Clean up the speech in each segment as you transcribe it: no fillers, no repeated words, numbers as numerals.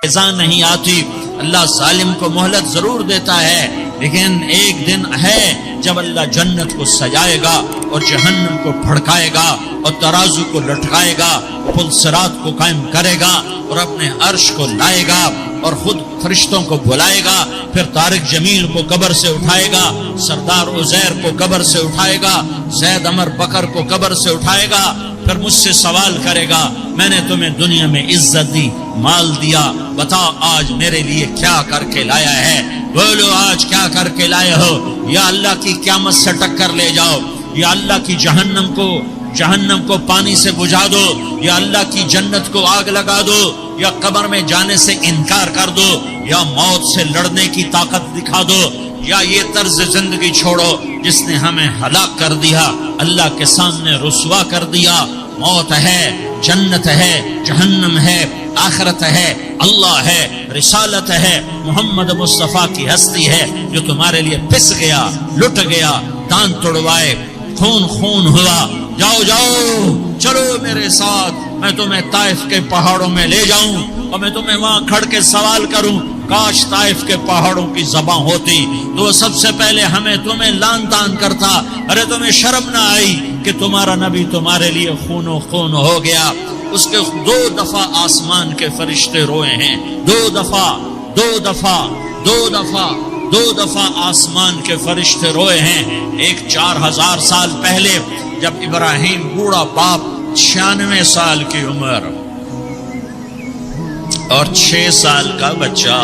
سزا نہیں آتی. اللہ ظالم کو مہلت ضرور دیتا ہے، لیکن ایک دن ہے جب اللہ جنت کو سجائے گا اور جہنم کو بھڑکائے گا اور ترازو کو لٹکائے گا، پل صراط کو قائم کرے گا اور اپنے عرش کو لائے گا اور خود فرشتوں کو بلائے گا. پھر طارق جمیل کو قبر سے اٹھائے گا، سردار عزیر کو قبر سے اٹھائے گا، زید عمر بکر کو قبر سے اٹھائے گا. پھر مجھ سے سوال کرے گا، میں نے تمہیں دنیا میں عزت دی، مال دیا، بتا آج میرے لیے کیا کر کے لایا ہے؟ بولو آج کیا کر کے لائے ہو؟ یا اللہ کی قیامت سے ٹکر لے جاؤ، یا اللہ کی جہنم کو پانی سے بجھا دو، یا اللہ کی جنت کو آگ لگا دو، یا قبر میں جانے سے انکار کر دو، یا موت سے لڑنے کی طاقت دکھا دو، یا یہ طرز زندگی چھوڑو جس نے ہمیں ہلاک کر دیا، اللہ کے سامنے رسوا کر دیا. موت ہے، جنت ہے، جہنم ہے، آخرت ہے، اللہ ہے، رسالت ہے، محمد مصطفیٰ کی ہستی ہے جو تمہارے لیے پس گیا، لٹ گیا، دان توڑوائے، خون ہوا. جاؤ چلو میرے ساتھ، میں تمہیں طائف کے پہاڑوں میں لے جاؤں اور میں تمہیں وہاں کھڑ کے سوال کروں. کاش طائف کے پہاڑوں کی زبان ہوتی تو وہ سب سے پہلے تمہیں لان تان کرتا. ارے تمہیں شرم نہ آئی کہ تمہارا نبی تمہارے لیے خون و خون ہو گیا؟ اس کے 2 دفعہ آسمان کے فرشتے روئے ہیں، 2 دفعہ آسمان کے فرشتے روئے ہیں. ایک 4000 سال پہلے جب ابراہیم بوڑھا باپ، 96 سال کی عمر اور 6 سال کا بچہ،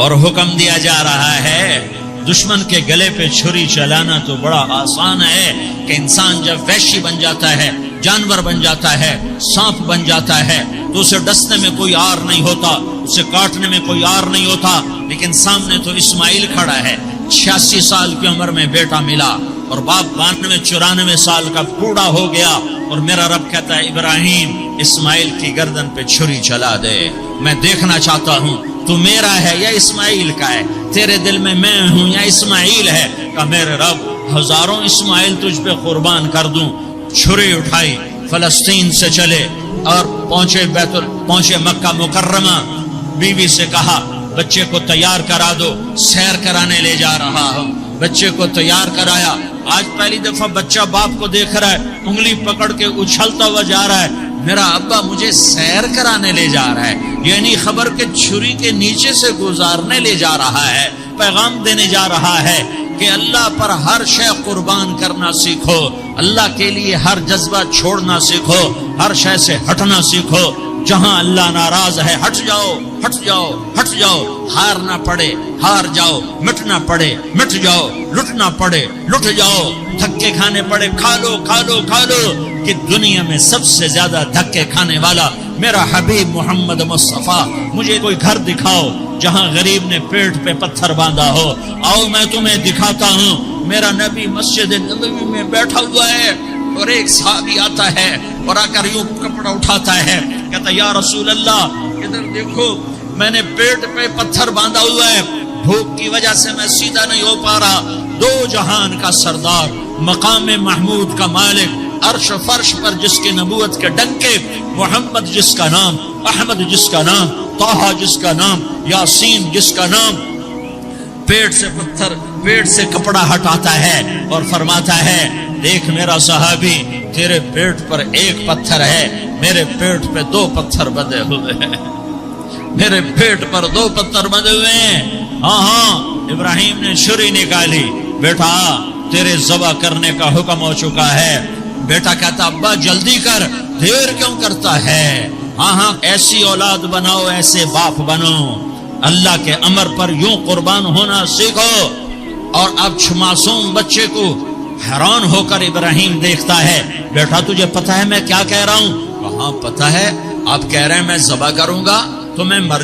اور حکم دیا جا رہا ہے دشمن کے گلے پہ چھری چلانا تو بڑا آسان ہے کہ انسان جب وحشی بن جاتا ہے، جانور بن جاتا ہے، سانپ بن جاتا ہے تو اسے ڈسنے میں کوئی آر نہیں ہوتا، اسے کاٹنے میں کوئی آر نہیں ہوتا. لیکن سامنے تو اسماعیل کھڑا ہے، 86 سال کی عمر میں بیٹا ملا اور باپ 92-94 سال کا بوڑھا ہو گیا، اور میرا رب کہتا ہے ابراہیم اسماعیل کی گردن پہ چھری چلا دے. میں دیکھنا چاہتا ہوں تو میرا ہے یا اسماعیل کا ہے، تیرے دل میں ہوں یا اسماعیل ہے؟ کہ میرے رب ہزاروں اسماعیل تجھ پہ قربان کر دوں. چھری اٹھائی، فلسطین سے چلے اور پہنچے مکہ مکرمہ. بیوی سے کہا بچے کو تیار کرا دو، سیر کرانے لے جا رہا ہوں. بچے کو تیار کرایا. آج پہلی دفعہ بچہ باپ کو دیکھ رہا ہے، انگلی پکڑ کے اچھلتا ہوا جا رہا ہے، میرا ابا مجھے سیر کرانے لے جا رہا ہے، یعنی خبر کے چھری کے نیچے سے گزارنے لے جا رہا ہے، پیغام دینے جا رہا ہے کہ اللہ پر ہر شے قربان کرنا سیکھو، اللہ کے لیے ہر جذبہ چھوڑنا سیکھو، ہر شے سے ہٹنا سیکھو. جہاں اللہ ناراض ہے ہٹ جاؤ، ہار نہ پڑے ہار جاؤ، مٹنا پڑے مٹ جاؤ، لٹنا پڑے لٹ جاؤ، دھکے کھانے پڑے کھا لو. کہ دنیا میں سب سے زیادہ دھکے کھانے والا میرا حبیب محمد مصطفیٰ. مجھے کوئی گھر دکھاؤ جہاں غریب نے پیٹ پہ پتھر باندھا ہو، آؤ میں تمہیں دکھاتا ہوں. میرا نبی مسجد نبوی میں بیٹھا ہوا ہے اور ایک صحابی آتا ہے اور آ کر یوں کپڑا اٹھاتا ہے، کہتا یا رسول اللہ ادھر دیکھو، میں نے پیٹ پہ پتھر باندھا ہوا ہے، بھوک کی وجہ سے میں سیدھا نہیں ہو پا رہا. 2 جہان کا سردار، مقام محمود کا مالک، عرش فرش پر جس کے نبوت کے ڈنکے، محمد جس کا نام، احمد جس کا نام، طہ جس کا نام، یاسین جس کا نام، پیٹ سے کپڑا ہٹاتا ہے اور فرماتا ہے دیکھ میرا صحابی، تیرے پیٹ پر 1 پتھر ہے، میرے پیٹ پہ 2 پتھر بندھے ہوئے ہیں، میرے پیٹ پر 2 پتھر بندھے ہوئے ہیں. ہاں ابراہیم نے چھری نکالی، بیٹا تیرے ذبح کرنے کا حکم ہو چکا ہے. بیٹا کہتا ابا جلدی کر، دیر کیوں کرتا ہے؟ ہاں ایسی اولاد بناؤ، ایسے باپ بنو، اللہ کے امر پر یوں قربان ہونا سیکھو. اور اب معصوم بچے کو حیران ہو کر ابراہیم دیکھتا ہے، بیٹا تجھے پتا ہے میں کیا کہہ رہا ہوں؟ کہاں پتا ہے؟ آپ کہہ رہے ہیں میں ذبح کروں گا تو میں مر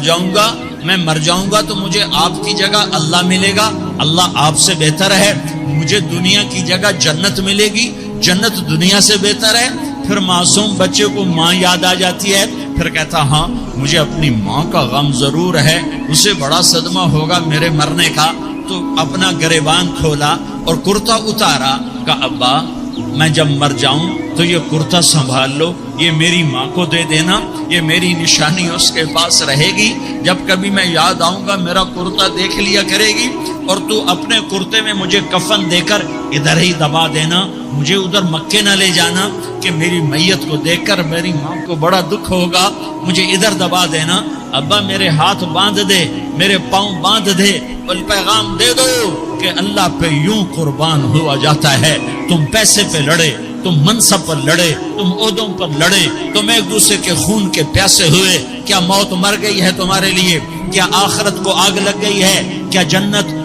جاؤں گا تو مجھے آپ کی جگہ اللہ ملے گا، اللہ آپ سے بہتر ہے، مجھے دنیا کی جگہ جنت ملے گی، جنت دنیا سے بہتر ہے. پھر معصوم بچے کو ماں یاد آ جاتی ہے، پھر کہتا ہاں مجھے اپنی ماں کا غم ضرور ہے، اسے بڑا صدمہ ہوگا میرے مرنے کا. تو اپنا گریبان کھولا اور کرتا اتارا کہ ابا میں جب مر جاؤں تو یہ کرتا سنبھال لو، یہ میری ماں کو دے دینا، یہ میری نشانی اس کے پاس رہے گی، جب کبھی میں یاد آؤں گا میرا کرتا دیکھ لیا کرے گی، اور تو اپنے کرتے میں مجھے کفن دے کر ادھر ہی دبا دینا، مجھے ادھر مکے نہ لے جانا کہ میری میت کو دیکھ کر میری ماں کو بڑا دکھ ہوگا، مجھے ادھر دبا دینا۔ ابا میرے ہاتھ باندھ دے، میرے پاؤں باندھ دے، اور پیغام دے دو کہ اللہ پہ یوں قربان ہوا جاتا ہے۔ تم پیسے پہ لڑے، تم منصب پر لڑے، تم عہدوں پر لڑے، تم ایک دوسرے کے خون کے پیاسے ہوئے، کیا موت مر گئی ہے تمہارے لیے؟ کیا آخرت کو آگ لگ گئی ہے؟ کیا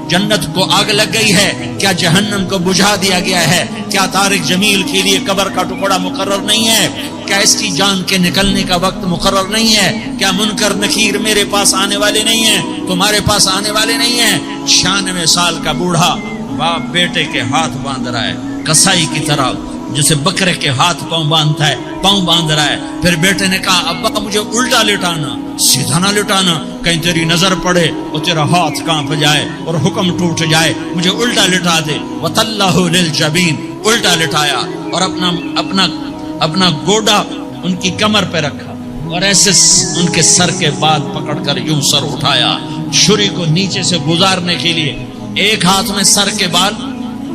جنت کو آگ لگ گئی ہے؟ کیا جہنم کو بجھا دیا گیا ہے؟ کیا طارق جمیل کے لیے قبر کا ٹکڑا مقرر نہیں ہے؟ کیا اس کی جان کے نکلنے کا وقت مقرر نہیں ہے؟ کیا منکر نکیر میرے پاس آنے والے نہیں ہیں، تمہارے پاس آنے والے نہیں ہیں؟ 96 سال کا بوڑھا باپ بیٹے کے ہاتھ باندھ رہا ہے کسائی کی طرح، جسے بکرے کے ہاتھ پاؤں باندھتا ہے، پاؤں باندھ رہا ہے۔ پھر بیٹے نے کہا ابا مجھے الٹا لٹانا، سیدھا نہ لٹانا، کہیں تیری نظر پڑے اور تیرا ہاتھ کانپ جائے اور حکم ٹوٹ جائے، مجھے الٹا لٹا دے۔ وَتَلَّهُ لِلْجَبِينِ، الٹا لٹایا اور اپنا گوڈا ان کی کمر پہ رکھا اور ایسے ان کے سر کے بال پکڑ کر یوں سر اٹھایا، چھری کو نیچے سے گزارنے کے لیے، ایک ہاتھ میں سر کے بال،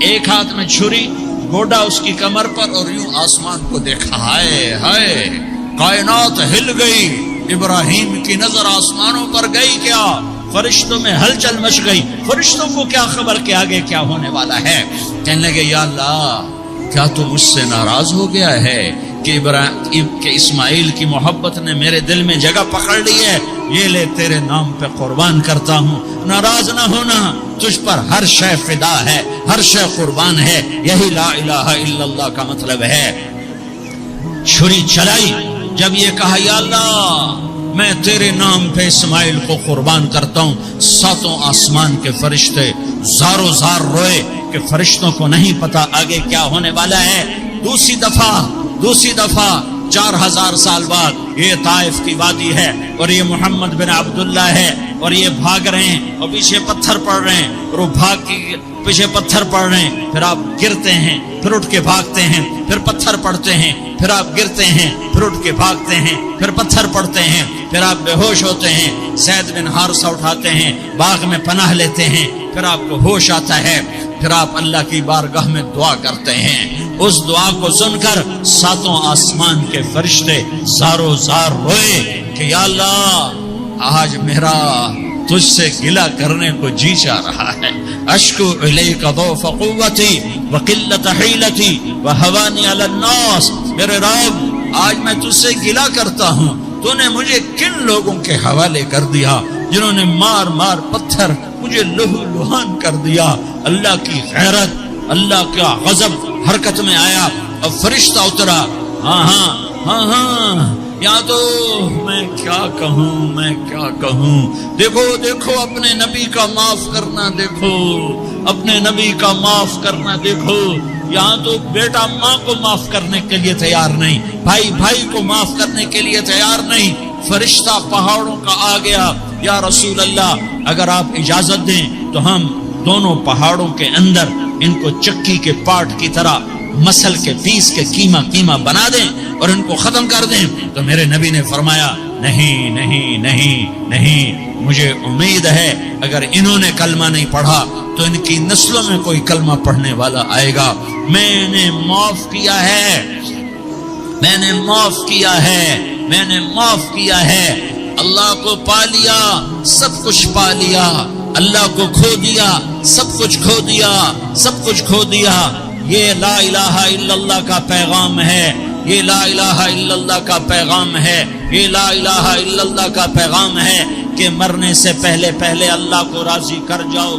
ایک ہاتھ میں چھری، گوڈا اس کی کمر پر، اور یوں آسمان کو دیکھا۔ ہائے ہائے، کائنات ہل گئی، ابراہیم کی نظر آسمانوں پر گئی، کیا فرشتوں میں ہلچل مچ گئی، فرشتوں کو کیا خبر کہ آگے کیا ہونے والا ہے؟ کہنے لگے یا اللہ کیا تو مجھ سے ناراض ہو گیا ہے کہ اسماعیل کی محبت نے میرے دل میں جگہ پکڑ لی ہے؟ یہ لے تیرے نام پہ قربان کرتا ہوں۔ ناراض نہ ہونا، تجھ پر ہر شے فدا ہے، ہر شے قربان ہے، یہی لا الہ الا اللہ کا مطلب ہے۔ چھری چلائی، جب یہ کہا یا اللہ میں تیرے نام پہ اسماعیل کو قربان کرتا ہوں، 7 آسمان کے فرشتے زارو زار روئے کہ فرشتوں کو نہیں پتا آگے کیا ہونے والا ہے۔ دوسری دفعہ 4000 سال بعد یہ طائف کی وادی ہے اور یہ محمد بن عبداللہ ہے اور یہ بھاگ رہے ہیں اور پیچھے پتھر پڑ رہے ہیں، اور وہ بھاگ کے پیچھے پتھر پڑ رہے ہیں، پھر آپ گرتے ہیں، پھر اٹھ کے بھاگتے ہیں، پھر پتھر پڑتے ہیں، پھر آپ گرتے ہیں، پھر اٹھ کے بھاگتے ہیں، پھر پتھر پڑتے ہیں، پھر آپ بے ہوش ہوتے ہیں، زید بن حارثہ اٹھاتے ہیں، باغ میں پناہ لیتے ہیں، پھر آپ کو ہوش آتا ہے، پھر آپ اللہ کی بارگاہ میں دعا کرتے ہیں۔ اس دعا کو سن کر 7 آسمان کے فرشتے زارو زار روئے کہ یا اللہ آج میرا تجھ سے گلہ کرنے کو جی چاہ رہا ہے۔ اشکو الیک ضعف قوتی وقلت حیلتی وہوانی علی الناس، میرے رب آج میں تجھ سے گلہ کرتا ہوں، تو نے مجھے کن لوگوں کے حوالے کر دیا جنہوں نے مار مار پتھر مجھے لہو لہان کر دیا۔ اللہ کی غیرت، اللہ کا غضب حرکت میں آیا اور فرشتہ اترا۔ ہاں یا تو میں کیا کہوں، دیکھو اپنے نبی کا معاف کرنا، دیکھو اپنے نبی کا معاف کرنا، دیکھو یہاں تو بیٹا ماں کو معاف کرنے کے لیے تیار نہیں، بھائی کو معاف کرنے کے لیے تیار نہیں۔ فرشتہ پہاڑوں کا آ گیا، یا رسول اللہ اگر آپ اجازت دیں تو ہم دونوں پہاڑوں کے اندر ان کو چکی کے پاٹ کی طرح مسل کے پیس کے کیما بنا دیں اور ان کو ختم کر دیں۔ تو میرے نبی نے فرمایا نہیں، مجھے امید ہے اگر انہوں نے کلمہ نہیں پڑھا تو ان کی نسلوں میں کوئی کلمہ پڑھنے والا آئے گا۔ میں نے معاف کیا ہے، اللہ کو پا لیا، سب کچھ پا لیا، اللہ کو کھو دیا، سب کچھ کھو دیا۔ یہ لا الہ الا اللہ کا پیغام ہے، یہ لا الہ الا اللہ کا پیغام ہے، یہ لا الہ الا اللہ کا پیغام ہے کہ مرنے سے پہلے اللہ کو راضی کر جاؤ۔